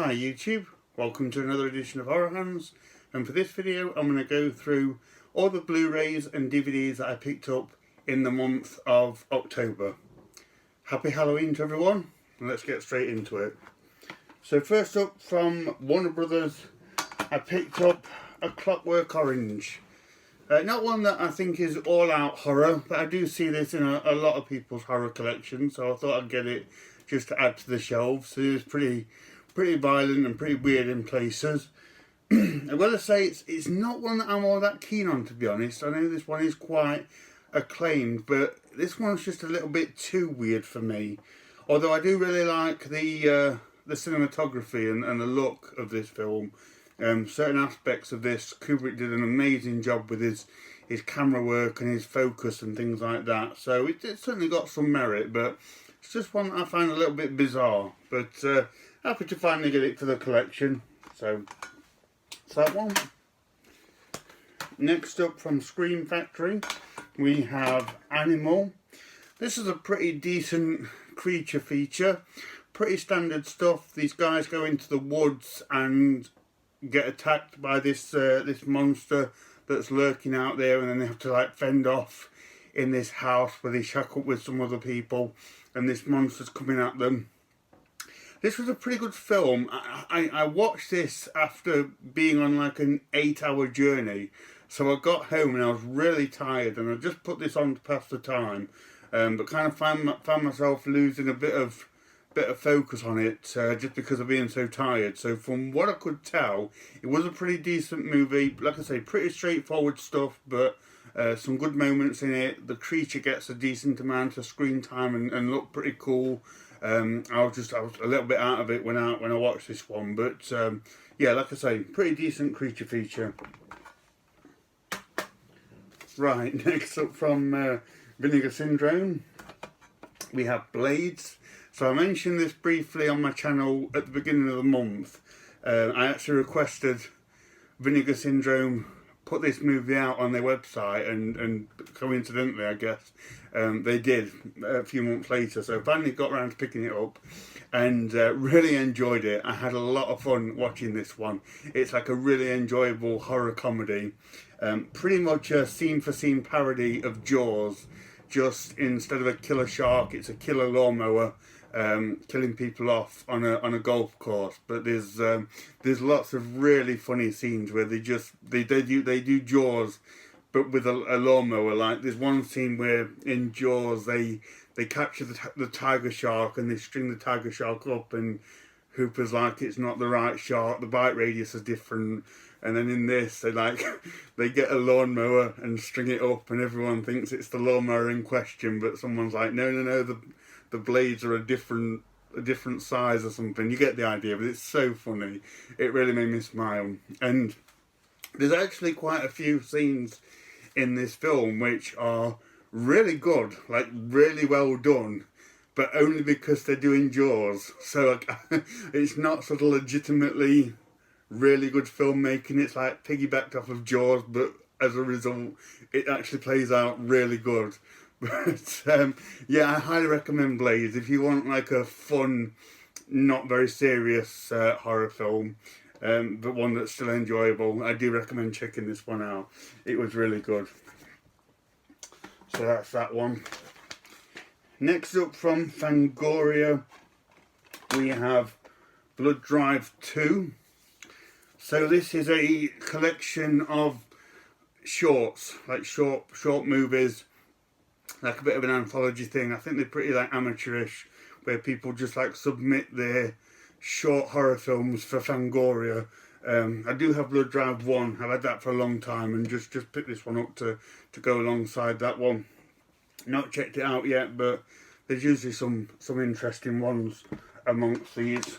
Hi YouTube, welcome to another edition of Horror Hands, and for this video I'm going to go through all the Blu-rays and DVDs that I picked up in the month of October. Happy Halloween to everyone, and let's get straight into it. So first up, from Warner Brothers, I picked up A Clockwork Orange. Not one that I think is all out horror, but I do see this in a lot of people's horror collections, so I thought I'd get it just to add to the shelves. So it was pretty violent and pretty weird in places. I've got to say it's not one that I'm all that keen on, to be honest. I know this one is quite acclaimed, but this one's just a little bit too weird for me. Although I do really like the cinematography and the look of this film. Certain aspects of this, Kubrick did an amazing job with his camera work and his focus and things like that. So it certainly got some merit, but it's just one that I find a little bit bizarre. But happy to finally get it for the collection. So it's that one. Next up, from Scream Factory, we have Animal. This is a pretty decent creature feature. Pretty standard stuff. These guys go into the woods and get attacked by this monster that's lurking out there, and then they have to like fend off in this house where they shack up with some other people, and this monster's coming at them. This was a pretty good film. I watched this after being on like an 8-hour journey, so I got home and I was really tired, and I just put this on to pass the time, but kind of found myself losing a bit of focus on it just because of being so tired. So from what I could tell, it was a pretty decent movie. Like I say, pretty straightforward stuff, but some good moments in it. The creature gets a decent amount of screen time and looked pretty cool. I was a little bit out of it when I watched this one, but yeah, like I say, pretty decent creature feature. Right, next up, from Vinegar Syndrome, we have Blades. So I mentioned this briefly on my channel at the beginning of the month. I actually requested Vinegar Syndrome put this movie out on their website, and coincidentally, I guess, they did a few months later. So I finally got around to picking it up and really enjoyed it. I had a lot of fun watching this one. It's like a really enjoyable horror comedy. Pretty much a scene-for-scene parody of Jaws. Just instead of a killer shark, it's a killer lawnmower killing people off on a golf course. But there's lots of really funny scenes where they do Jaws, but with a lawnmower. Like there's one scene where in Jaws they capture the tiger shark and they string the tiger shark up, and Hooper's like, it's not the right shark, the bite radius is different. And then in this, they get a lawnmower and string it up, and everyone thinks it's the lawnmower in question, but someone's like, no, the blades are a different size or something. You get the idea, but it's so funny. It really made me smile. And there's actually quite a few scenes in this film which are really good, like really well done, but only because they're doing Jaws. So it's not sort of legitimately really good filmmaking. It's like piggybacked off of Jaws, but as a result, it actually plays out really good. But yeah, I highly recommend Blades if you want like a fun, not very serious horror film, but one that's still enjoyable. I do recommend checking this one out. It was really good. So that's that one. Next up, from Fangoria, we have Blood Drive 2. So this is a collection of shorts, like short movies, like a bit of an anthology thing. I think they're pretty like amateurish, where people just like submit their short horror films for Fangoria. I do have Blood Drive 1. I've had that for a long time, and just picked this one up to go alongside that one. Not checked it out yet, but there's usually some interesting ones amongst these.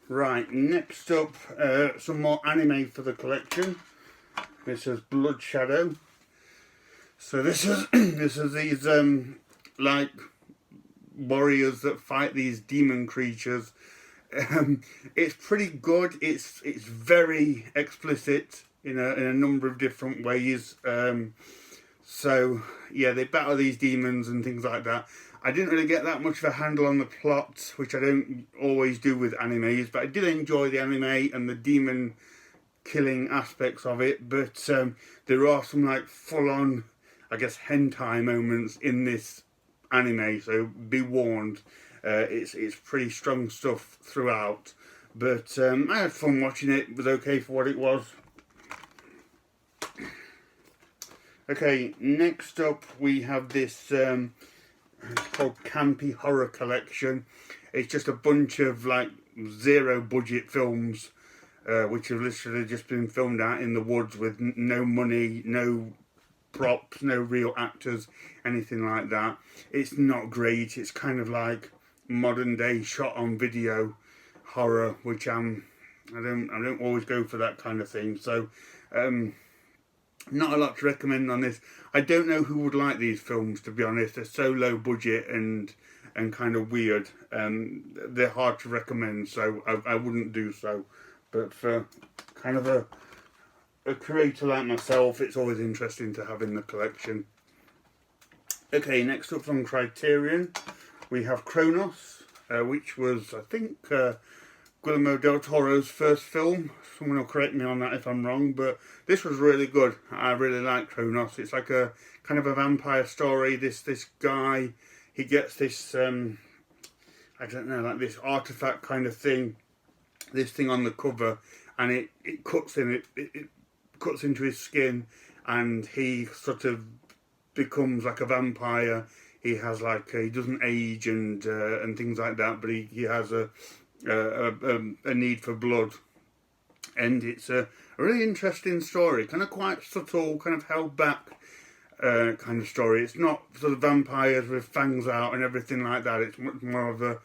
Right, next up, some more anime for the collection. This is Blood Shadow. So this is these like warriors that fight these demon creatures. It's pretty good. It's very explicit in a number of different ways. So yeah, they battle these demons and things like that. I didn't really get that much of a handle on the plot, which I don't always do with animes, but I did enjoy the anime and the demon killing aspects of it. But there are some like full-on, I guess, hentai moments in this anime, so be warned. It's pretty strong stuff throughout, but I had fun watching it. It was okay for what it was. Okay, next up we have this it's called Campy Horror Collection. It's just a bunch of like zero budget films which have literally just been filmed out in the woods with no money, no props, no real actors, anything like that. It's not great. It's kind of like modern day shot on video horror, which I don't always go for that kind of thing. So not a lot to recommend on this. I don't know who would like these films, to be honest. They're so low budget and kind of weird. They're hard to recommend, so I wouldn't do so. But for kind of a creator like myself, it's always interesting to have in the collection. Okay, next up from Criterion, we have Kronos, which was, I think, Guillermo del Toro's first film. Someone will correct me on that if I'm wrong, but this was really good. I really like Kronos. It's like a kind of a vampire story. This guy, he gets this, I don't know, like this artifact kind of thing, this thing on the cover, and it cuts in it cuts into his skin, and he sort of becomes like a vampire. He has like he doesn't age and things like that, but he has a need for blood, and it's a really interesting story, kind of quite subtle, kind of held back kind of story. It's not sort of vampires with fangs out and everything like that. It's much more of a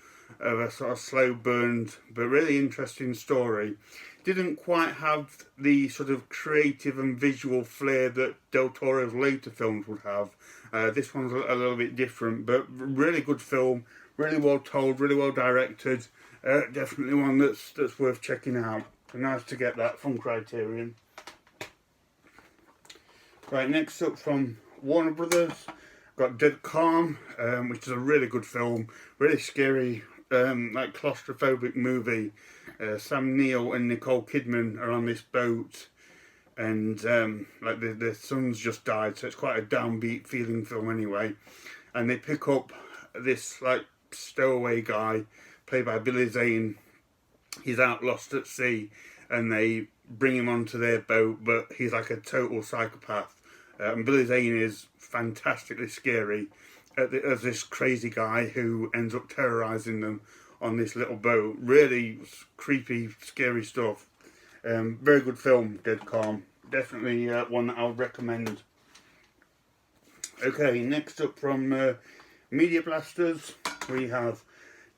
sort of slow burned but really interesting story. Didn't quite have the sort of creative and visual flair that Del Toro's later films would have. This one's a little bit different, but really good film, really well told, really well directed. Definitely one that's worth checking out. Nice to get that from Criterion. Right, next up from Warner Brothers, got Dead Calm, which is a really good film, really scary, like claustrophobic movie. Sam Neill and Nicole Kidman are on this boat, and like their son's just died, so it's quite a downbeat feeling film anyway. And they pick up this like stowaway guy, played by Billy Zane. He's out lost at sea, and they bring him onto their boat, but he's like a total psychopath. And Billy Zane is fantastically scary as this crazy guy who ends up terrorising them on this little boat. Really creepy, scary stuff. Very good film, Dead Calm. Definitely one that I would recommend. Okay, next up from Media Blasters, we have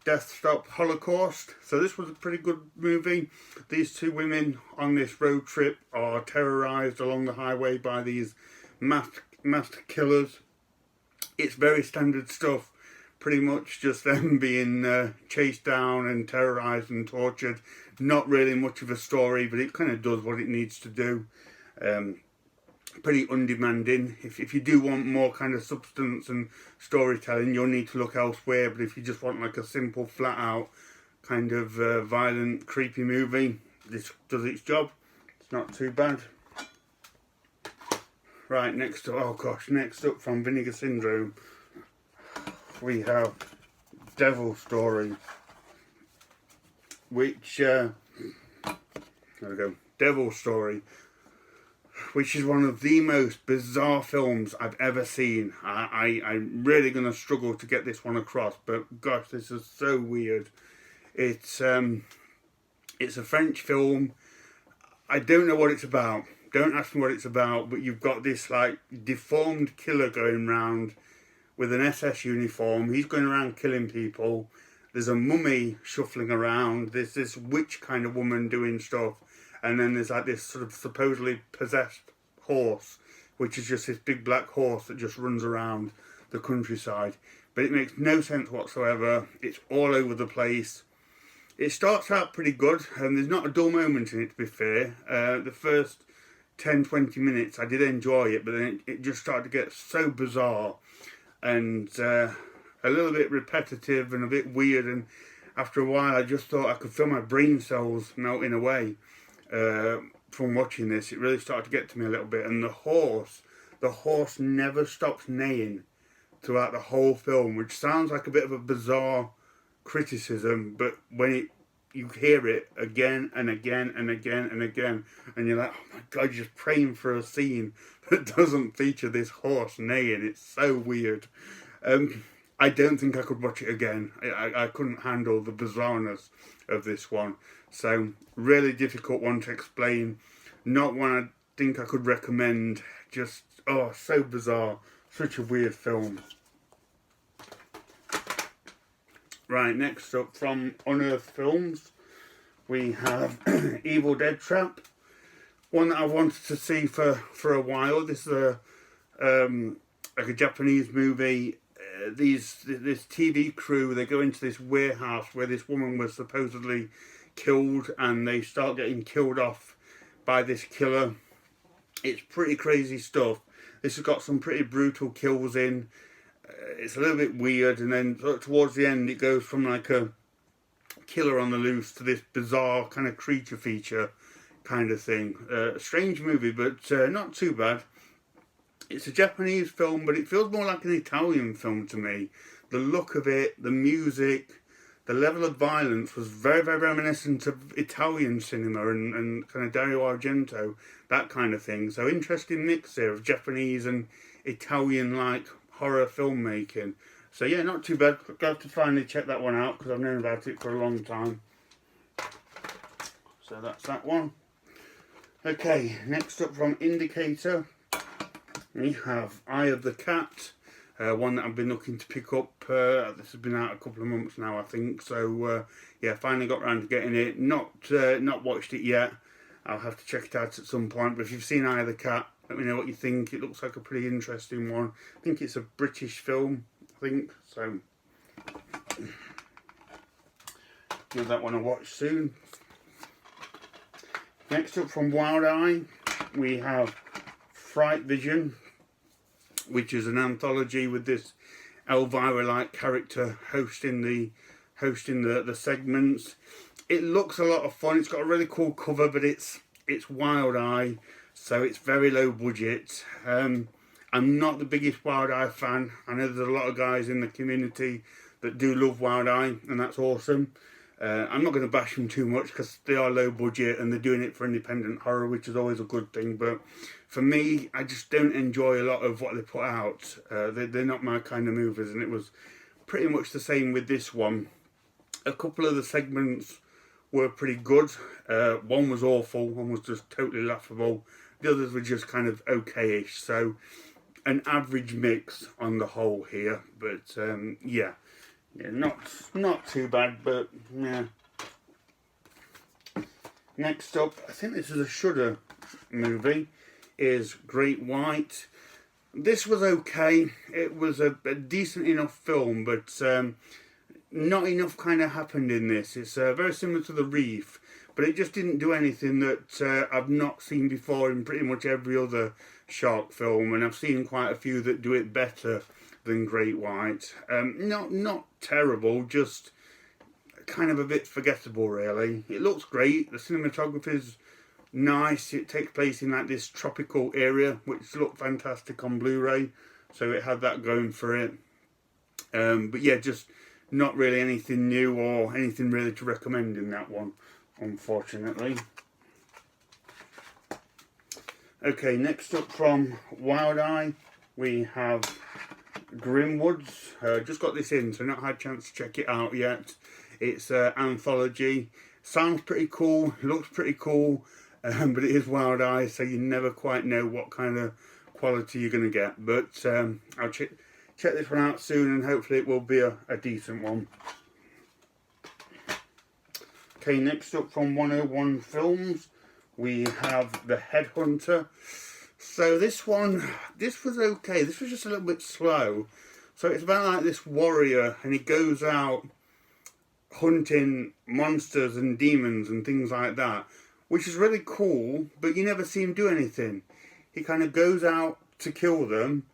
Death Stop Holocaust. So this was a pretty good movie. These two women on this road trip are terrorised along the highway by these masked killers. It's very standard stuff. Pretty much just them being chased down and terrorised and tortured. Not really much of a story, but it kind of does what it needs to do. Pretty undemanding. If you do want more kind of substance and storytelling, you'll need to look elsewhere. But if you just want like a simple, flat out kind of violent, creepy movie, this does its job. It's not too bad. Right, next up from Vinegar Syndrome, we have Devil Story, which there we go, Devil Story, which is one of the most bizarre films I've ever seen. I'm really going to struggle to get this one across, but gosh, this is so weird. It's a French film. I don't know what it's about. Don't ask me what it's about, but you've got this like deformed killer going around with an SS uniform. He's going around killing people. There's a mummy shuffling around. There's this witch kind of woman doing stuff. And then there's like this sort of supposedly possessed horse, which is just this big black horse that just runs around the countryside. But it makes no sense whatsoever. It's all over the place. It starts out pretty good, and there's not a dull moment in it, to be fair. The first 10-20 minutes I did enjoy it, but then it just started to get so bizarre, and a little bit repetitive and a bit weird, and after a while I just thought I could feel my brain cells melting away from watching this. It really started to get to me a little bit, and the horse never stops neighing throughout the whole film, which sounds like a bit of a bizarre criticism, but when you hear it again and again and again and again, and you're like, oh my god, you're just praying for a scene that doesn't feature this horse neighing. It's so weird. I don't think I could watch it again. I couldn't handle the bizarreness of this one. So, really difficult one to explain. Not one I think I could recommend. Just, oh, so bizarre. Such a weird film. Right, next up from Unearthed Films, we have Evil Dead Trap. One that I wanted to see for a while. This is like a Japanese movie. This TV crew, they go into this warehouse where this woman was supposedly killed, and they start getting killed off by this killer. It's pretty crazy stuff. This has got some pretty brutal kills in. It's a little bit weird, and then towards the end it goes from like a killer on the loose to this bizarre kind of creature feature kind of thing. Strange movie, but not too bad. It's a Japanese film, but it feels more like an Italian film to me. The look of it, the music, the level of violence was very, very reminiscent of Italian cinema and kind of Dario Argento, that kind of thing. So interesting mix here of Japanese and Italian-like horror filmmaking. So yeah, not too bad. I'll have to finally check that one out because I've known about it for a long time. So that's that one. Okay, next up from Indicator, we have Eye of the Cat, one that I've been looking to pick up. This has been out a couple of months now, I think. So yeah, finally got around to getting it. Not watched it yet. I'll have to check it out at some point. But if you've seen Eye of the Cat, let me know what you think. It looks like a pretty interesting one. I think it's a British film, I think. So give that one a watch soon. Next up from Wild Eye, we have Fright Vision, which is an anthology with this Elvira-like character hosting the segments. It looks a lot of fun. It's got a really cool cover, but it's Wild Eye, so it's very low budget. I'm not the biggest Wild Eye fan. I know there's a lot of guys in the community that do love Wild Eye, and that's awesome. I'm not going to bash them too much because they are low budget and they're doing it for independent horror, which is always a good thing. But for me, I just don't enjoy a lot of what they put out. They're not my kind of movies, and it was pretty much the same with this one. A couple of the segments were pretty good. One was awful, one was just totally laughable. The others were just kind of okay-ish. So an average mix on the whole here. But yeah, not too bad, but yeah. Next up, I think this is a Shudder movie, is Great White. This was okay. It was a decent enough film, but not enough kind of happened in this. It's very similar to The Reef, but it just didn't do anything that I've not seen before in pretty much every other shark film, and I've seen quite a few that do it better than Great White. Not terrible, just kind of a bit forgettable, really. It looks great. The cinematography's nice. It takes place in like this tropical area, which looked fantastic on Blu-ray, so it had that going for it. But yeah, just not really anything new or anything really to recommend in that one, unfortunately. Okay, next up from Wild Eye, we have Grimwoods. Just got this in, so not had a chance to check it out yet. It's an anthology. Sounds pretty cool, looks pretty cool, but it is Wild Eye, so you never quite know what kind of quality you're going to get. But I'll check this one out soon, and hopefully it will be a decent one. Okay, next up from 101 Films, we have The Headhunter. So this was okay. This was just a little bit slow. So it's about like this warrior, and he goes out hunting monsters and demons and things like that, which is really cool, but you never see him do anything. He kind of goes out to kill them,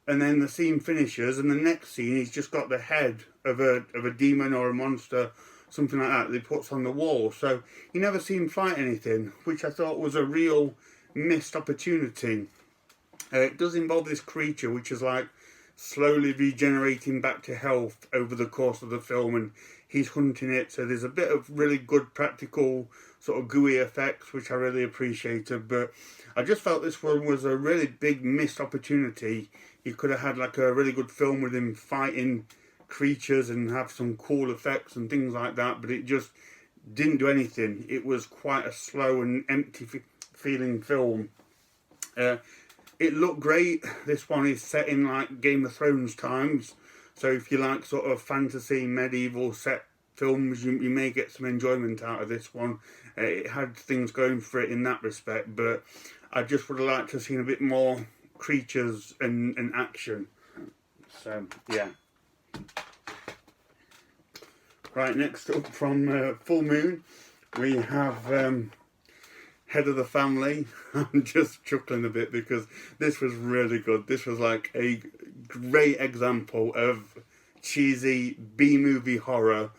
and then the scene finishes, and the next scene he's just got the head of a demon or a monster, something like that he puts on the wall. So you never see him fight anything, which I thought was a real missed opportunity. It does involve this creature which is like slowly regenerating back to health over the course of the film, and he's hunting it, so there's a bit of really good practical sort of gooey effects which I really appreciated. But I just felt this one was a really big missed opportunity. You could have had like a really good film with him fighting creatures and have some cool effects and things like that, but it just didn't do anything. It was quite a slow and empty feeling film. It looked great. This one is set in like Game of Thrones times, so if you like sort of fantasy medieval set films, you may get some enjoyment out of this one. It had things going for it in that respect, but I just would have liked to have seen a bit more creatures and action. So yeah. Right, next up from Full Moon, we have Head of the Family. I'm just chuckling a bit because this was really good. This was like a great example of cheesy B-movie horror,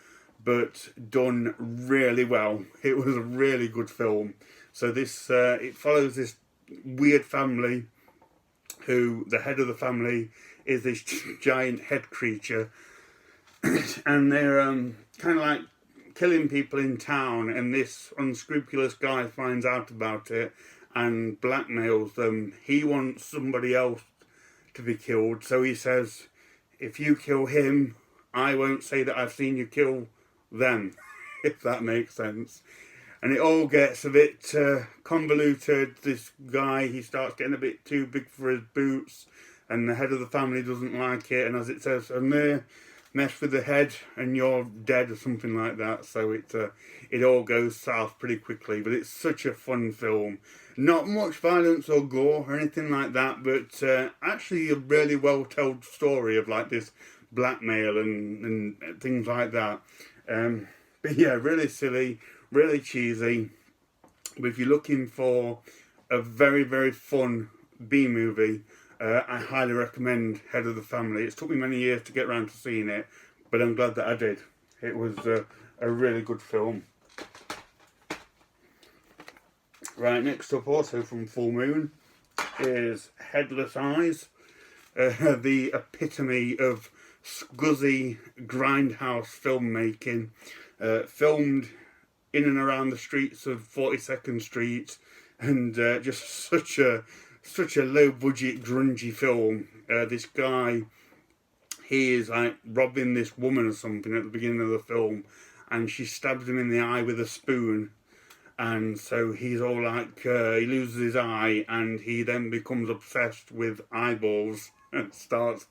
but done really well. It was a really good film. So this it follows this weird family who the head of the family is this giant head creature, and they're kind of like killing people in town, and this unscrupulous guy finds out about it and blackmails them. He wants somebody else to be killed, so he says, if you kill him, I won't say that I've seen you kill them, if that makes sense. And it all gets a bit convoluted. This guy, he starts getting a bit too big for his boots, and the head of the family doesn't like it, and as it says, and there, mess with the head and you're dead or something like that. So it all goes south pretty quickly, but it's such a fun film. Not much violence or gore or anything like that, but actually a really well told story of like this blackmail and things like that. But yeah, really silly, really cheesy. But if you're looking for a very, very fun B-movie, I highly recommend Head of the Family. It's took me many years to get around to seeing it, but I'm glad that I did. It was a really good film. Right, next up also from Full Moon is Headless Eyes, the epitome of scuzzy grindhouse filmmaking, filmed in and around the streets of 42nd Street, and just such a low budget grungy film. This guy, he is like robbing this woman or something at the beginning of the film, and she stabs him in the eye with a spoon, and so he's all like he loses his eye, and he then becomes obsessed with eyeballs and starts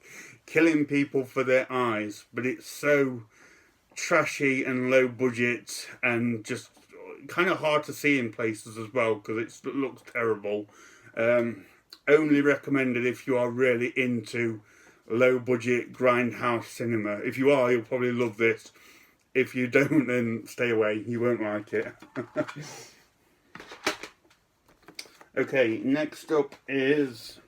killing people for their eyes. But it's so trashy and low budget and just kind of hard to see in places as well because it looks terrible. Only recommended if you are really into low budget grindhouse cinema. If you are, you'll probably love this. If you don't, then stay away. You won't like it. Okay, next up is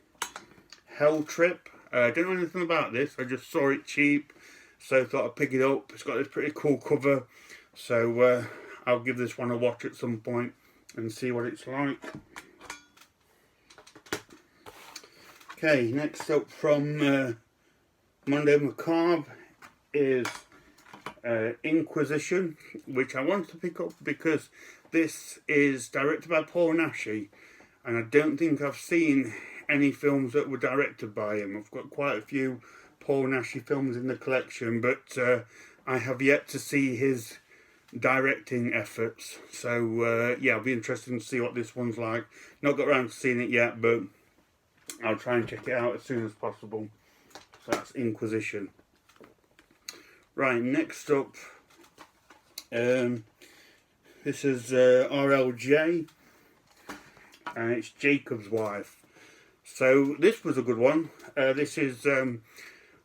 Hell Trip. I don't know anything about this. I just saw it cheap, so thought I'd pick it up. It's got this pretty cool cover, so I'll give this one a watch at some point and see what it's like. Okay, next up from Monday Macabre is Inquisition, which I wanted to pick up because this is directed by Paul Naschy, and I don't think I've seen any films that were directed by him. I've got quite a few Paul Naschy films in the collection, but I have yet to see his directing efforts. So yeah, I'll be interested to see what this one's like. Not got around to seeing it yet, but I'll try and check it out as soon as possible. So that's Inquisition. Right, next up, this is RLJ, and it's Jacob's Wife. So this was a good one. This is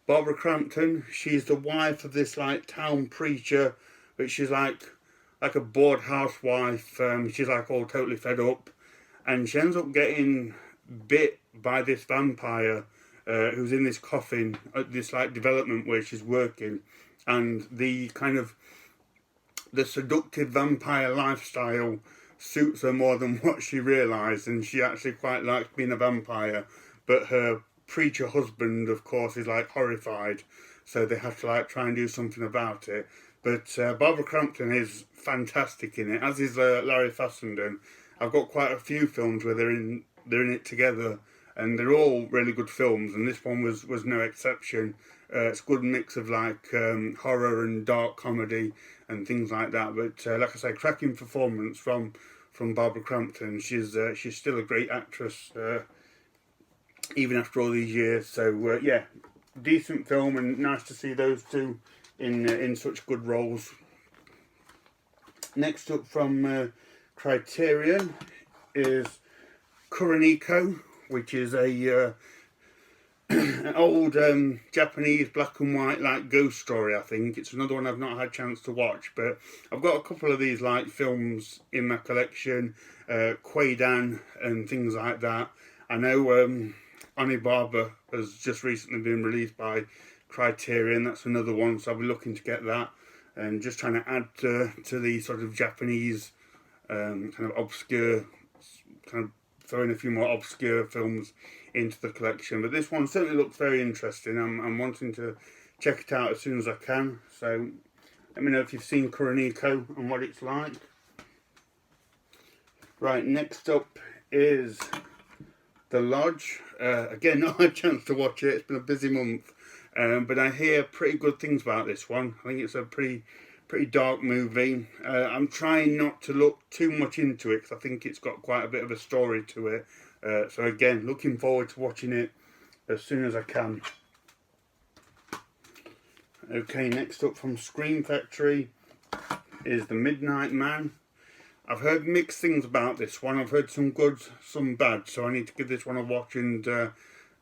Barbara Crampton. She's the wife of this like town preacher, but she's like a bored housewife. She's like all totally fed up, and she ends up getting bit by this vampire, who's in this coffin at this like development where she's working, and the kind of the seductive vampire lifestyle suits her more than what she realised, and she actually quite likes being a vampire, but her preacher husband, of course, is like horrified, so they have to like try and do something about it. But Barbara Crampton is fantastic in it, as is Larry Fessenden. I've got quite a few films where they're in it together, and they're all really good films, and this one was no exception. It's a good mix of like horror and dark comedy and things like that. But like I say, cracking performance from Barbara Crampton. She's still a great actress even after all these years. So yeah, decent film, and nice to see those two in such good roles. Next up from Criterion is Kuroneko, which is a an old Japanese black and white like ghost story. I think it's another one I've not had a chance to watch, but I've got a couple of these like films in my collection, Quaidan and things like that. I know Onibaba has just recently been released by Criterion. That's another one, so I'll be looking to get that, and just trying to add to the sort of Japanese kind of obscure, kind of throwing a few more obscure films into the collection. But this one certainly looks very interesting. I'm wanting to check it out as soon as I can. So let me know if you've seen Kuroneko and what it's like. Right, next up is The Lodge. Again, not had a chance to watch it. It's been a busy month, but I hear pretty good things about this one. I think it's a pretty dark movie. I'm trying not to look too much into it because I think it's got quite a bit of a story to it. So again, looking forward to watching it as soon as I can. Okay, next up from Scream Factory is The Midnight Man. I've heard mixed things about this one. I've heard some good, some bad, so I need to give this one a watch and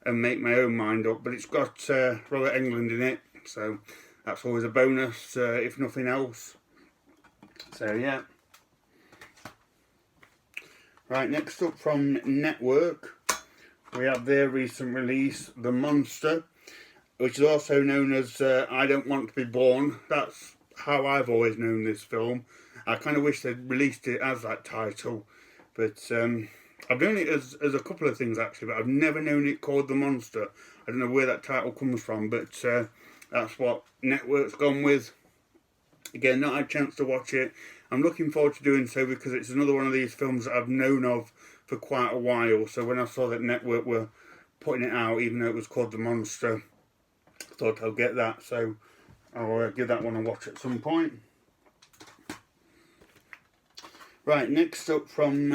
make my own mind up. But it's got Robert Englund in it, so that's always a bonus, if nothing else. So yeah. Right, next up from Network, we have their recent release, The Monster, which is also known as I Don't Want to Be Born. That's how I've always known this film. I kind of wish they'd released it as that title, but I've known it as a couple of things actually, but I've never known it called The Monster. I don't know where that title comes from, but that's what Network's gone with. Again, not had a chance to watch it. I'm looking forward to doing so because it's another one of these films that I've known of for quite a while. So when I saw that Network were putting it out, even though it was called The Monster, I thought I'll get that. So I'll give that one a watch at some point. Right, next up from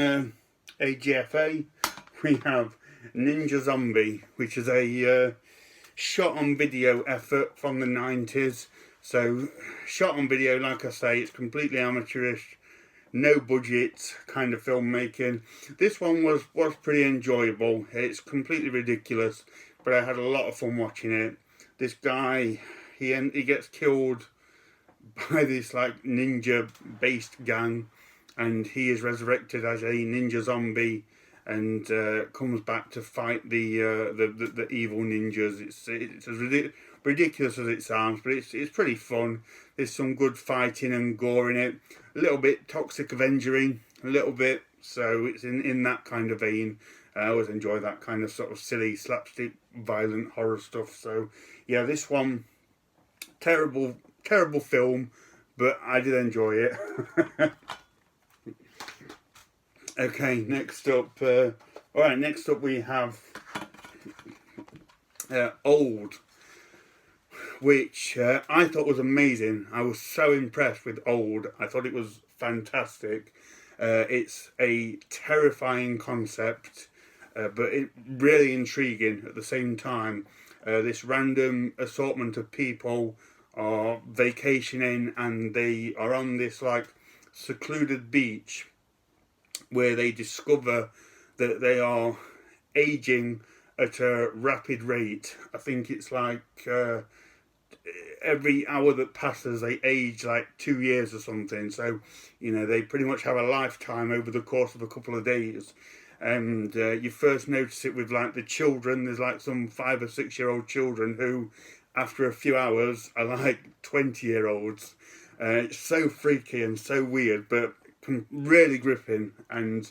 AGFA, we have Ninja Zombie, which is a shot on video effort from the 90s. So shot on video, like I say, it's completely amateurish, no budget kind of filmmaking. This one was pretty enjoyable. It's completely ridiculous, but I had a lot of fun watching it. This guy, he gets killed by this like ninja based gang, and he is resurrected as a ninja zombie and comes back to fight the evil ninjas. It's as ridiculous as it sounds, but it's pretty fun. There's some good fighting and gore in it. A little bit toxic Avengering, a little bit. So it's in that kind of vein. I always enjoy that kind of sort of silly, slapstick, violent horror stuff. So yeah, this one, terrible film, but I did enjoy it. Okay, next up. Alright, next up we have Old, which I thought was amazing. I was so impressed with Old. I thought it was fantastic. It's a terrifying concept, but it really intriguing at the same time. This random assortment of people are vacationing, and they are on this like secluded beach where they discover that they are aging at a rapid rate. I think it's like every hour that passes they age like 2 years or something. So, you know, they pretty much have a lifetime over the course of a couple of days. and you first notice it with like the children. There's like some 5 or 6 year old children who, after a few hours, are like 20-year-olds. It's so freaky and so weird, but really gripping. And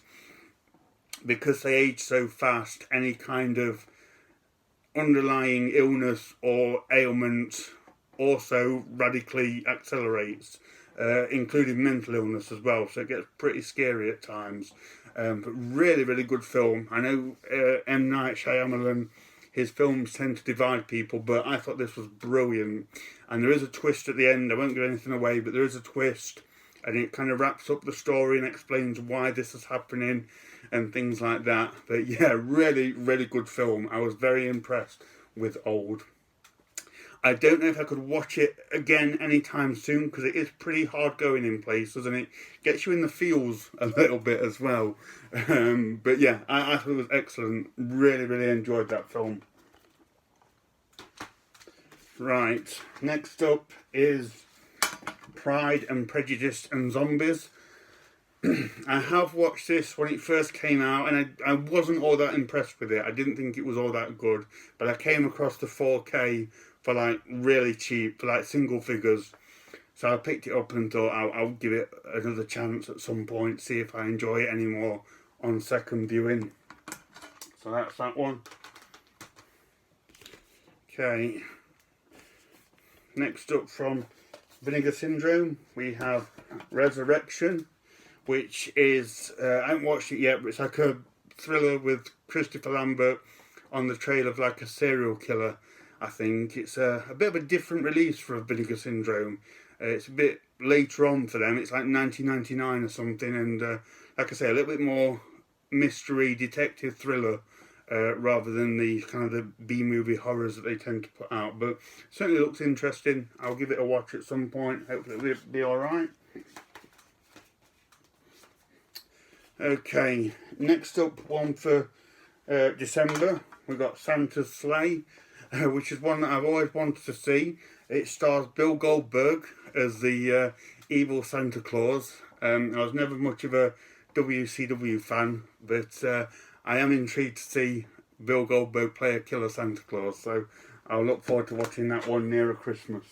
because they age so fast, any kind of underlying illness or ailment also radically accelerates, including mental illness as well. So it gets pretty scary at times. But really, really good film. I know M. Night Shyamalan, his films tend to divide people, but I thought this was brilliant. And there is a twist at the end. I won't give anything away, but there is a twist, and it kind of wraps up the story and explains why this is happening and things like that. But yeah, really, really good film. I was very impressed with Old. I don't know if I could watch it again anytime soon, because it is pretty hard going in places, and it gets you in the feels a little bit as well. But yeah, I thought it was excellent. Really, really enjoyed that film. Right, next up is Pride and Prejudice and Zombies. I have watched this when it first came out, and I wasn't all that impressed with it. I didn't think it was all that good, but I came across the 4K for like really cheap, for like single figures. So I picked it up and thought I'll give it another chance at some point, see if I enjoy it anymore on second viewing. So that's that one. Okay. Next up from Vinegar Syndrome, we have Resurrection, which is, I haven't watched it yet, but it's like a thriller with Christopher Lambert on the trail of like a serial killer, I think. It's a bit of a different release for Vinegar Syndrome. It's a bit later on for them. It's like 1999 or something, and like I say, a little bit more mystery detective thriller rather than the kind of the B-movie horrors that they tend to put out. But certainly looks interesting. I'll give it a watch at some point. Hopefully it'll be alright. Okay, next up, one for December, we've got Santa's Sleigh, which is one that I've always wanted to see. It stars Bill Goldberg as the evil Santa Claus. I was never much of a WCW fan, but I am intrigued to see Bill Goldberg play a killer Santa Claus, so I'll look forward to watching that one nearer Christmas.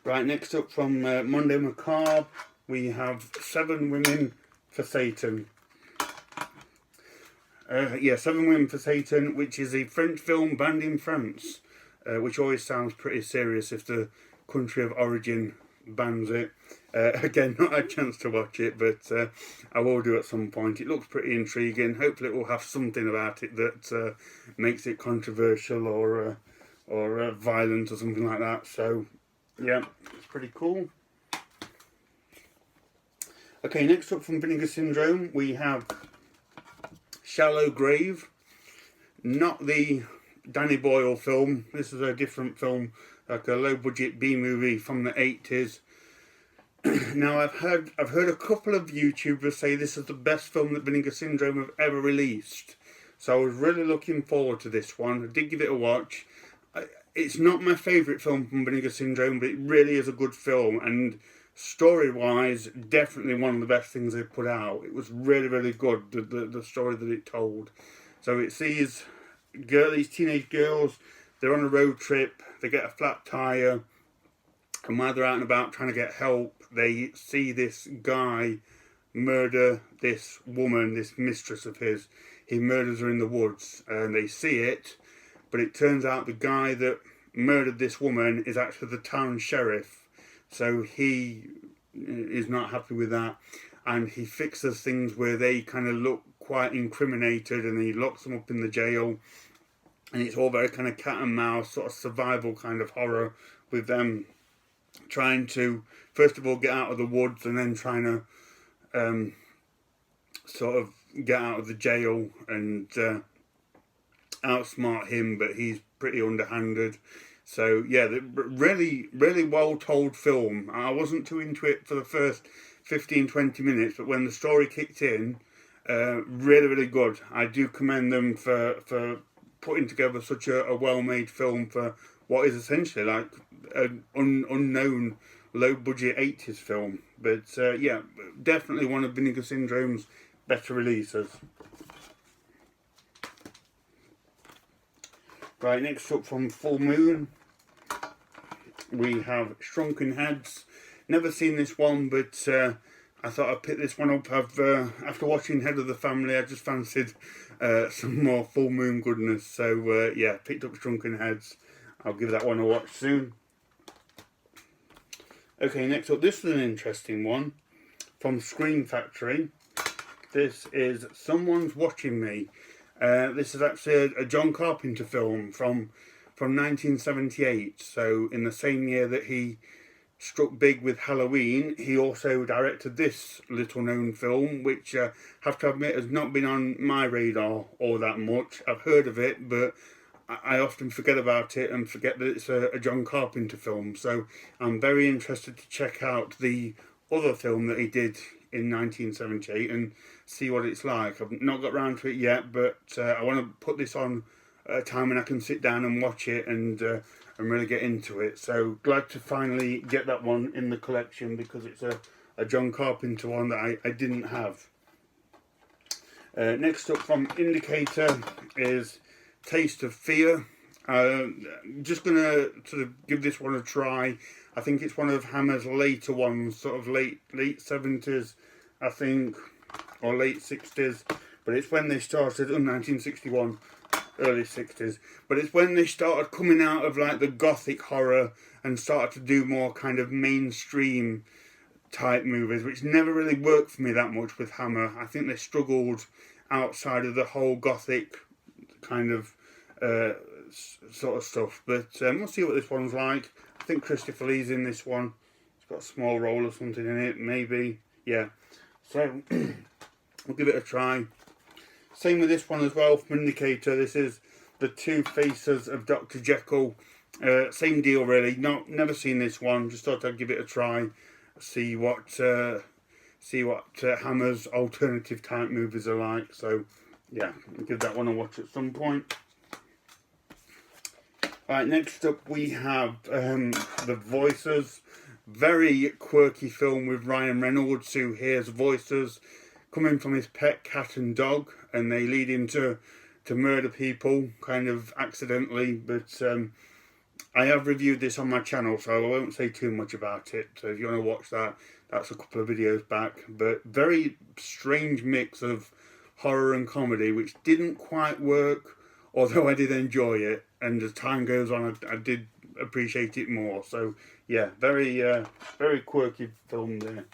Right, next up from Monday Macabre, we have 7 Women for Satan. 7 Women for Satan, which is a French film banned in France, which always sounds pretty serious if the country of origin bans it. Again, not a chance to watch it, but I will do at some point. It looks pretty intriguing. Hopefully it will have something about it that makes it controversial or violent or something like that. So, yeah, it's pretty cool. Okay, next up from Vinegar Syndrome, we have Shallow Grave. Not the Danny Boyle film. This is a different film, like a low-budget B-movie from the 80s. Now, I've heard a couple of YouTubers say this is the best film that Vinegar Syndrome have ever released. So I was really looking forward to this one. I did give it a watch. It's not my favourite film from Vinegar Syndrome, but it really is a good film, and story-wise, definitely one of the best things they've put out. It was really, really good, the story that it told. So it sees these teenage girls, they're on a road trip, they get a flat tyre, and while they're out and about trying to get help, they see this guy murder this woman, this mistress of his. He murders her in the woods, and they see it, but it turns out the guy that murdered this woman is actually the town sheriff. So he is not happy with that, and he fixes things where they kind of look quite incriminated, and he locks them up in the jail, and it's all very kind of cat and mouse, sort of survival kind of horror, with them trying to, first of all, get out of the woods, and then trying to sort of get out of the jail and outsmart him, but he's pretty underhanded. So yeah, really, really well told film. I wasn't too into it for the first 15-20 minutes, but when the story kicked in, really, really good. I do commend them for putting together such a well-made film for what is essentially like an unknown low-budget 80s film. But yeah, definitely one of Vinegar Syndrome's better releases. Right, next up from Full Moon, we have Shrunken Heads. Never seen this one, but I thought I'd pick this one up. After watching Head of the Family, I just fancied some more Full Moon goodness. So yeah, picked up Shrunken Heads. I'll give that one a watch soon. Okay, next up, this is an interesting one from Scream Factory. This is Someone's Watching Me. This is actually a John Carpenter film from 1978. So in the same year that he struck big with Halloween, he also directed this little known film, which I have to admit has not been on my radar all that much. I've heard of it, but I often forget about it and forget that it's a John Carpenter film. So I'm very interested to check out the other film that he did in 1978 and see what it's like. I've not got round to it yet, but I want to put this on at a time when I can sit down and watch it and really get into it. So glad to finally get that one in the collection, because it's a John Carpenter one that I didn't have. Next up from Indicator is Taste of Fear. Just gonna sort of give this one a try. I think it's one of Hammer's later ones, sort of late 70s, I think, or late 60s. But it's when they started, 1961, early 60s. But it's when they started coming out of like the gothic horror and started to do more kind of mainstream type movies, which never really worked for me that much with Hammer. I think they struggled outside of the whole gothic kind of sort of stuff. But we'll see what this one's like. I think Christopher Lee's in this one. He's got a small role or something in it, maybe. Yeah. So we'll give it a try. Same with this one as well from Indicator. This is The Two Faces of Dr. Jekyll. Same deal really. Never seen this one. Just thought I'd give it a try. See what Hammer's alternative type movies are like. So yeah, I'll give that one a watch at some point. Right, next up we have The Voices. Very quirky film with Ryan Reynolds, who hears voices coming from his pet cat and dog, and they lead him to murder people, kind of accidentally. But I have reviewed this on my channel, so I won't say too much about it. So if you want to watch that, that's a couple of videos back. But very strange mix of horror and comedy, which didn't quite work, although I did enjoy it. And as time goes on, I did appreciate it more. So yeah, very quirky film there.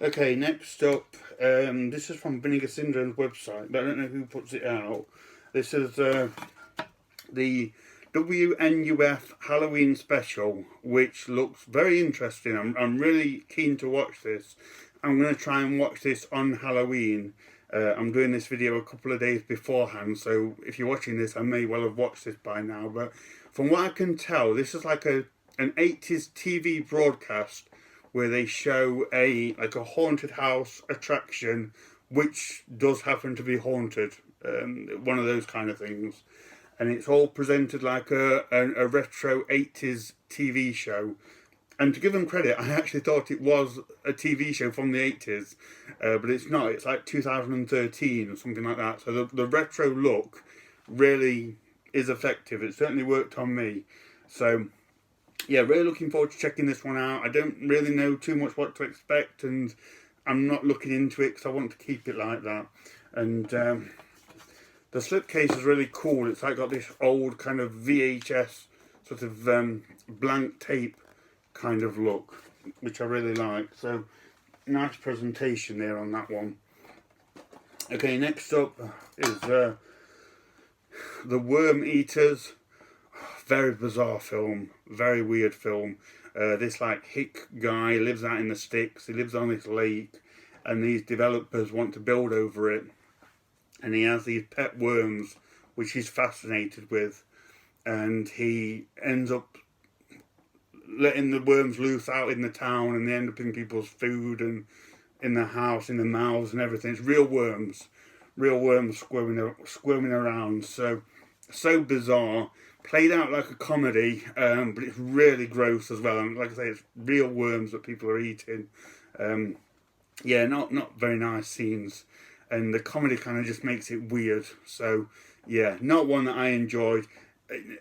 Okay, next up, this is from Vinegar Syndrome's website, but I don't know who puts it out. This is the WNF Halloween Special, which looks very interesting. I'm really keen to watch this. I'm going to try and watch this on Halloween. I'm doing this video a couple of days beforehand, so if you're watching this, I may well have watched this by now. But from what I can tell, this is like an 80s TV broadcast where they show a haunted house attraction, which does happen to be haunted, one of those kind of things. And it's all presented like a retro 80s TV show. And to give them credit, I actually thought it was a TV show from the 80s, but it's not. It's like 2013 or something like that. So the retro look really is effective. It certainly worked on me. So yeah, really looking forward to checking this one out. I don't really know too much what to expect, and I'm not looking into it because I want to keep it like that. And the slipcase is really cool. It's like got this old kind of VHS sort of blank tape kind of look, which I really like. So nice presentation there on that one. Okay, next up is The Worm Eaters. Very bizarre film, very weird film. This like hick guy lives out in the sticks. He lives on this lake, and these developers want to build over it, and he has these pet worms which he's fascinated with, and he ends up letting the worms loose out in the town, and they end up in people's food and in the house, in the mouths and everything. It's real worms squirming around. So bizarre. Played out like a comedy, but it's really gross as well. And like I say, it's real worms that people are eating. yeah, not very nice scenes, and the comedy kind of just makes it weird. So yeah, not one that I enjoyed.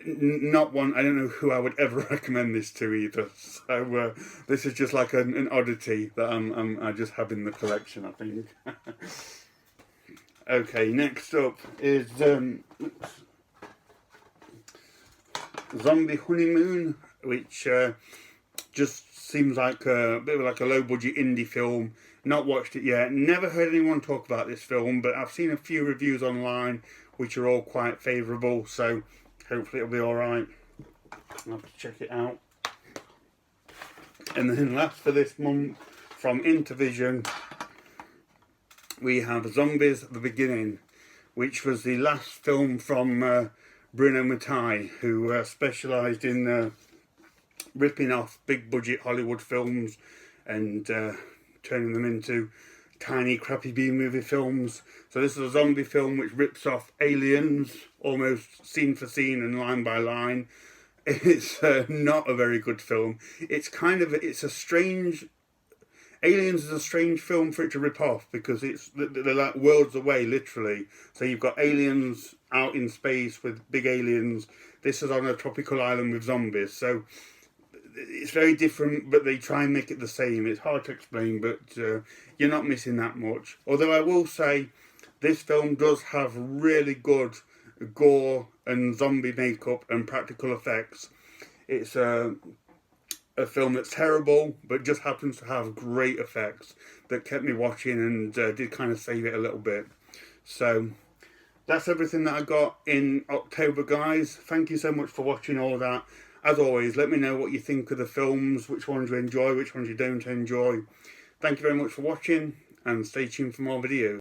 Not one. I don't know who I would ever recommend this to either. So this is just like an oddity that I just have in the collection, I think. Okay, next up is Zombie Honeymoon, which just seems like a bit of like a low budget indie film. Not watched it yet. Never heard anyone talk about this film, but I've seen a few reviews online which are all quite favourable, so hopefully it'll be alright. I'll have to check it out. And then last for this month, from Intervision, we have Zombies The Beginning, which was the last film from Bruno Mattei, who specialised in ripping off big budget Hollywood films and turning them into tiny crappy B-movie films. So this is a zombie film which rips off Aliens almost scene for scene and line by line. It's not a very good film. It's a strange... Aliens is a strange film for it to rip off because they're like worlds away, literally. So you've got aliens out in space with big aliens. This is on a tropical island with zombies. So it's very different, but they try and make it the same. It's hard to explain, but you're not missing that much. Although I will say, this film does have really good gore and zombie makeup and practical effects. It's a film that's terrible, but just happens to have great effects that kept me watching and did kind of save it a little bit. So that's everything that I got in October, guys. Thank you so much for watching all that. As always, let me know what you think of the films, which ones you enjoy, which ones you don't enjoy. Thank you very much for watching, and stay tuned for more videos.